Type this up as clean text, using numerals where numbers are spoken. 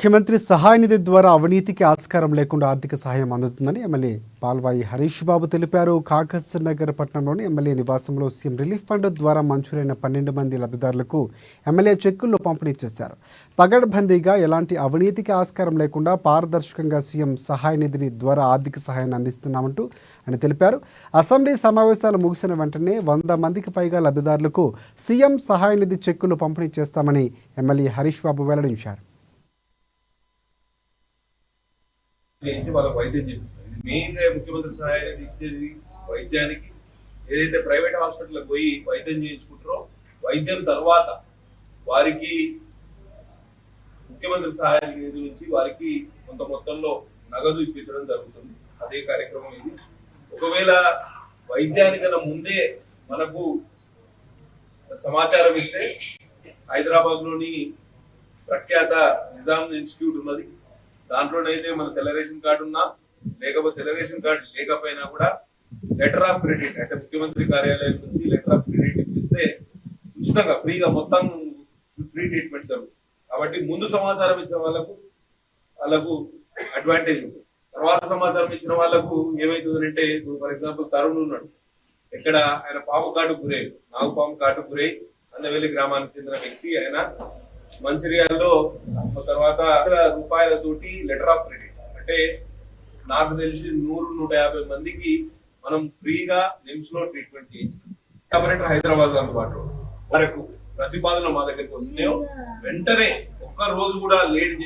ముఖ్యమంత్రి సహాయ నిధి ద్వారా అవినీతికి ఆస్కారం లేకుండా ఆర్థిక సహాయం అందుతుందని ఎమ్మెల్యే పాల్వాయి హరీష్ బాబు తెలిపారు. కాకస్ నగర్ పట్టణంలోని ఎమ్మెల్యే నివాసంలో సీఎం రిలీఫ్ ఫండ్ ద్వారా మంజూరైన 12 మంది లబ్ధిదారులకు ఎమ్మెల్యే చెక్కులు పంపిణీ చేశారు. పగడ్బందీగా ఎలాంటి అవినీతికి ఆస్కారం లేకుండా పారదర్శకంగా సీఎం సహాయ నిధి ద్వారా ఆర్థిక సహాయాన్ని అందిస్తున్నామంటూ ఆయన తెలిపారు. అసెంబ్లీ సమావేశాలు ముగిసిన వెంటనే 100 మందికి పైగా లబ్ధిదారులకు సీఎం సహాయ నిధి చెక్కులు పంపిణీ చేస్తామని ఎమ్మెల్యే హరీష్ బాబు వెల్లడించారు. వాళ్ళకి వైద్యం చేపిస్తారు. ఇది మెయిన్ గా ముఖ్యమంత్రి సహాయ నిధి ఇచ్చేది వైద్యానికి. ఏదైతే ప్రైవేట్ హాస్పిటల్కి పోయి వైద్యం చేయించుకుంటారో వైద్యం తర్వాత వారికి ముఖ్యమంత్రి సహాయ నిధి నుంచి వారికి కొంత మొత్తంలో నగదు ఇప్పించడం జరుగుతుంది. అదే కార్యక్రమం ఇది. ఒకవేళ వైద్యానికన్నా ముందే మనకు సమాచారం ఇస్తే హైదరాబాద్ లోని ప్రఖ్యాత నిజాం ఇన్స్టిట్యూట్ ఉన్నది. దాంట్లోనైతే మన తెల్ల రేషన్ కార్డు ఉన్నా లేకపోతే తెల్ల రేషన్ కార్డు లేకపోయినా కూడా లెటర్ ఆఫ్ క్రెడిట్ అంటే ముఖ్యమంత్రి కార్యాలయం నుంచి లెటర్ ఆఫ్ క్రెడిట్ ఇప్పిస్తే ఉచితంగా ఫ్రీగా మొత్తం ఫ్రీ ట్రీట్మెంట్ జరుగుతుంది. కాబట్టి ముందు సమాచారం ఇచ్చిన వాళ్ళకు అడ్వాంటేజ్ ఉంటుంది. తర్వాత సమాచారం ఇచ్చిన వాళ్ళకు ఏమైతుందంటే ఫర్ ఎగ్జాంపుల్ తరుణ్ ఉన్నాడు, ఇక్కడ ఆయన పాము కాటు గురై నాగు పాము కాటు గురై అందవెల్లి గ్రామానికి చెందిన వ్యక్తి. ఆయన మంచిర్యాలలో తర్వాత రూపాయలతోటి లెటర్ ఆఫ్ క్రెడిట్ అంటే నాకు తెలిసి 100-150 మందికి మనం ఫ్రీగా నిమ్స్ లో ట్రీట్మెంట్ చేయించాం. కాబట్టి హైదరాబాద్ లో అందుబాటులో వరకు ప్రతిపాదన మా దగ్గరికి వస్తున్నాయో వెంటనే ఒక్క రోజు కూడా లేట్